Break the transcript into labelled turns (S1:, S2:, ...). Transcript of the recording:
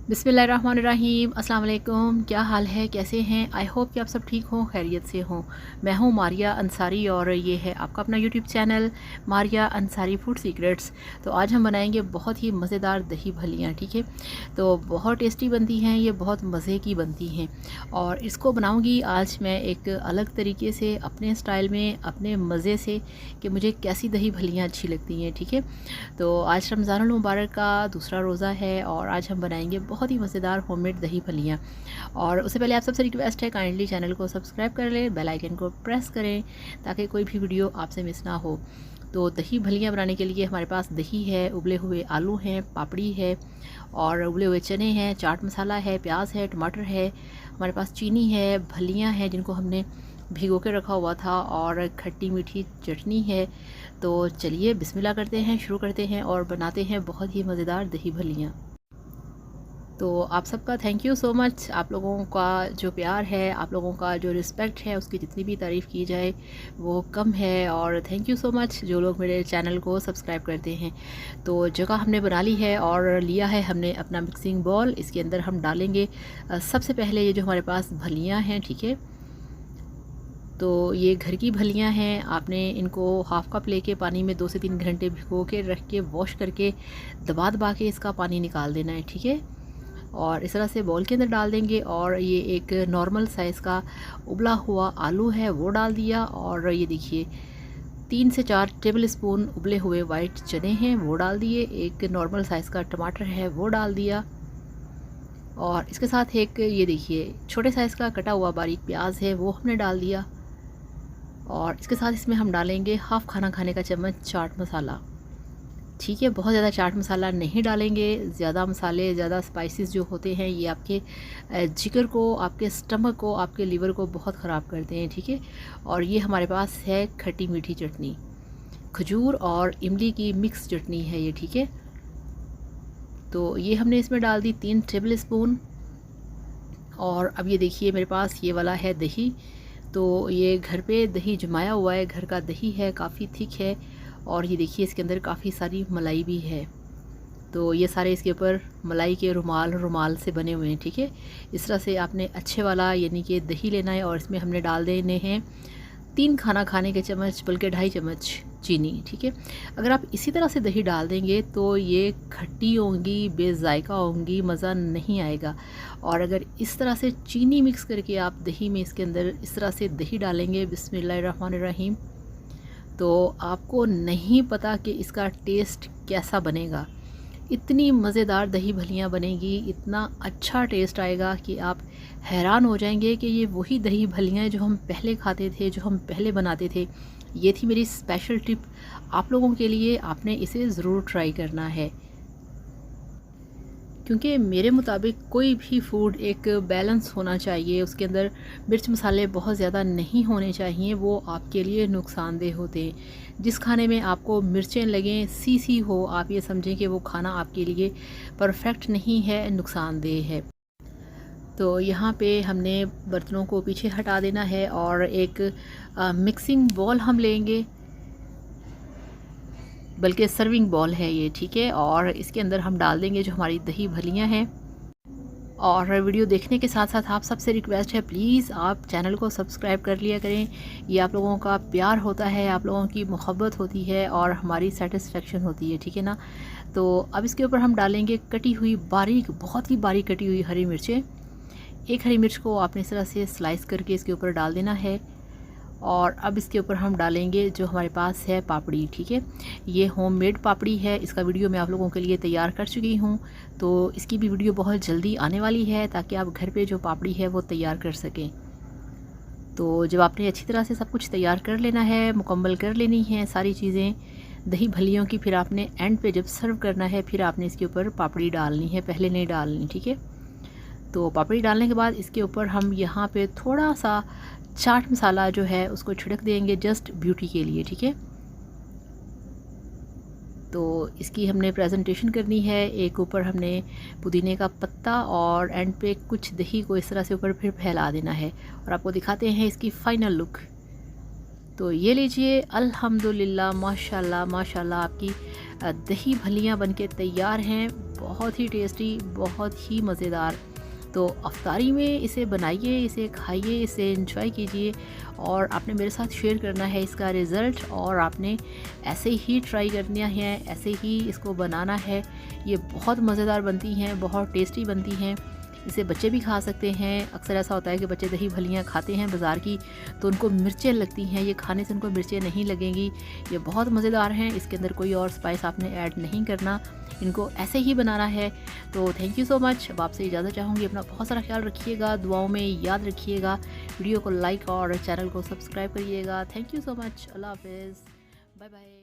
S1: बिस्मिल्लाहिर्रहमानिर्रहीम। अस्सलाम वालेकुम। क्या हाल है, कैसे हैं? आई होप कि आप सब ठीक हों, खैरियत से हों। मैं हूं मारिया अंसारी और ये है आपका अपना YouTube channel Maria Ansari food secrets. तो आज हम बनाएंगे बहुत ही मज़ेदार दही भल्लियाँ, ठीक है। तो बहुत टेस्टी बनती हैं ये, बहुत मज़े की बनती हैं और इसको बनाऊँगी आज मैं एक अलग तरीके से, अपने स्टाइल में, अपने मज़े से, कि मुझे कैसी दही भल्लियाँ अच्छी लगती हैं, ठीक है। तो आज रमज़ानुल मुबारक का दूसरा रोज़ा है और आज हम बनाएंगे बहुत ही मज़ेदार होममेड दही भल्लियाँ। और उससे पहले आप सबसे रिक्वेस्ट है, काइंडली चैनल को सब्सक्राइब कर लें, बेल आइकन को प्रेस करें ताकि कोई भी वीडियो आपसे मिस ना हो। तो दही भल्लियाँ बनाने के लिए हमारे पास दही है, उबले हुए आलू हैं, पापड़ी है और उबले हुए चने हैं, चाट मसाला है, प्याज है, टमाटर है, हमारे पास चीनी है, भल्लियाँ हैं जिनको हमने भिगो के रखा हुआ था और खट्टी मीठी चटनी है। तो चलिए बिस्मिल्लाह करते हैं, शुरू करते हैं और बनाते हैं बहुत ही मज़ेदार दही भल्लियाँ। तो आप सबका थैंक यू सो मच। आप लोगों का जो प्यार है, आप लोगों का जो रिस्पेक्ट है, उसकी जितनी भी तारीफ़ की जाए वो कम है। और थैंक यू सो मच जो लोग मेरे चैनल को सब्सक्राइब करते हैं। तो जगह हमने बना ली है और लिया है हमने अपना मिक्सिंग बॉल। इसके अंदर हम डालेंगे सबसे पहले ये जो हमारे पास भल्लियाँ हैं, ठीक है। तो ये घर की भल्लियाँ हैं, आपने इनको हाफ़ कप लेके पानी में 2 से 3 घंटे भिगो के रख के वॉश करके दबा दबा के इसका पानी निकाल देना है, ठीक है। और इस तरह से बॉल के अंदर डाल देंगे और ये एक नॉर्मल साइज़ का उबला हुआ आलू है वो डाल दिया। और ये देखिए 3 से 4 टेबल स्पून उबले हुए वाइट चने हैं वो डाल दिए। एक नॉर्मल साइज़ का टमाटर है वो डाल दिया और इसके साथ एक ये देखिए छोटे साइज़ का कटा हुआ बारीक प्याज है वो हमने डाल दिया। और इसके साथ इसमें हम डालेंगे हाफ़ खाना खाने का चम्मच चाट मसाला, ठीक है। बहुत ज़्यादा चाट मसाला नहीं डालेंगे, ज़्यादा मसाले, ज़्यादा स्पाइसेस जो होते हैं ये आपके जिगर को, आपके स्टमक को, आपके लीवर को बहुत ख़राब करते हैं, ठीक है। और ये हमारे पास है खट्टी मीठी चटनी, खजूर और इमली की मिक्स चटनी है ये, ठीक है। तो ये हमने इसमें डाल दी 3 टेबल स्पून। और अब ये देखिए मेरे पास ये वाला है दही। तो ये घर पे दही जमाया हुआ है, घर का दही है, काफ़ी थिक है और ये देखिए इसके अंदर काफ़ी सारी मलाई भी है। तो ये सारे इसके ऊपर मलाई के रुमाल रुमाल से बने हुए हैं, ठीक है। इस तरह से आपने अच्छे वाला यानी कि दही लेना है और इसमें हमने डाल देने हैं 3 खाना खाने के चम्मच, बल्कि 2.5 चम्मच चीनी, ठीक है। अगर आप इसी तरह से दही डाल देंगे तो ये खट्टी होंगी, बेजायका होंगी, मज़ा नहीं आएगा। और अगर इस तरह से चीनी मिक्स करके आप दही में इसके अंदर इस तरह से दही डालेंगे, बिस्मिल्लाहिर्रहमानिर्रहीम, तो आपको नहीं पता कि इसका टेस्ट कैसा बनेगा। इतनी मज़ेदार दही भल्लियाँ बनेगी, इतना अच्छा टेस्ट आएगा कि आप हैरान हो जाएंगे कि ये वही दही भल्लियाँ हैं जो हम पहले खाते थे, जो हम पहले बनाते थे। ये थी मेरी स्पेशल टिप आप लोगों के लिए, आपने इसे ज़रूर ट्राई करना है। क्योंकि मेरे मुताबिक कोई भी फूड एक बैलेंस होना चाहिए, उसके अंदर मिर्च मसाले बहुत ज़्यादा नहीं होने चाहिए, वो आपके लिए नुकसानदेह होते हैं। जिस खाने में आपको मिर्चें लगें, सी हो, आप ये समझें कि वो खाना आपके लिए परफेक्ट नहीं है, नुकसानदेह है। तो यहाँ पे हमने बर्तनों को पीछे हटा देना है और एक मिक्सिंग बॉल हम लेंगे, बल्कि सर्विंग बॉल है ये, ठीक है। और इसके अंदर हम डाल देंगे जो हमारी दही भल्लियाँ हैं। और वीडियो देखने के साथ साथ आप सबसे रिक्वेस्ट है, प्लीज़ आप चैनल को सब्सक्राइब कर लिया करें। ये आप लोगों का प्यार होता है, आप लोगों की मोहब्बत होती है और हमारी सेटिस्फेक्शन होती है, ठीक है ना। तो अब इसके ऊपर हम डालेंगे कटी हुई बारीक, बहुत ही बारीक कटी हुई हरी मिर्चें। एक हरी मिर्च को आपने इस तरह से स्लाइस करके इसके ऊपर डाल देना है। और अब इसके ऊपर हम डालेंगे जो हमारे पास है पापड़ी, ठीक है। ये होममेड पापड़ी है, इसका वीडियो मैं आप लोगों के लिए तैयार कर चुकी हूँ। तो इसकी भी वीडियो बहुत जल्दी आने वाली है ताकि आप घर पे जो पापड़ी है वो तैयार कर सकें। तो जब आपने अच्छी तरह से सब कुछ तैयार कर लेना है, मुकम्मल कर लेनी है सारी चीज़ें दही भल्लियों की, फिर आपने एंड पे जब सर्व करना है फिर आपने इसके ऊपर पापड़ी डालनी है, पहले नहीं डालनी, ठीक है। तो पापड़ी डालने के बाद इसके ऊपर हम यहाँ पे थोड़ा सा चाट मसाला जो है उसको छिड़क देंगे, जस्ट ब्यूटी के लिए, ठीक है। तो इसकी हमने प्रेजेंटेशन करनी है। एक ऊपर हमने पुदीने का पत्ता और एंड पे कुछ दही को इस तरह से ऊपर फिर फैला देना है और आपको दिखाते हैं इसकी फ़ाइनल लुक। तो ये लीजिए, अल्हम्दुलिल्लाह, माशाल्लाह माशाल्लाह, आपकी दही भल्लियाँ बनके तैयार हैं। बहुत ही टेस्टी, बहुत ही मज़ेदार। तो अफ्तारी में इसे बनाइए, इसे खाइए, इसे एंजॉय कीजिए और आपने मेरे साथ शेयर करना है इसका रिज़ल्ट, और आपने ऐसे ही ट्राई करना है, ऐसे ही इसको बनाना है। ये बहुत मज़ेदार बनती हैं, बहुत टेस्टी बनती हैं। इसे बच्चे भी खा सकते हैं। अक्सर ऐसा होता है कि बच्चे दही भल्लियाँ खाते हैं बाज़ार की, तो उनको मिर्चें लगती हैं। ये खाने से उनको मिर्चें नहीं लगेंगी। ये बहुत मज़ेदार हैं, इसके अंदर कोई और स्पाइस आपने ऐड नहीं करना, इनको ऐसे ही बनाना है। तो थैंक यू सो मच। अब आपसे इजाज़त चाहूँगी। अपना बहुत सारा ख्याल रखिएगा, दुआओं में याद रखिएगा। वीडियो को लाइक और चैनल को सब्सक्राइब करिएगा। Thank you so much. अल्लाह हाफ़िज़। Bye bye.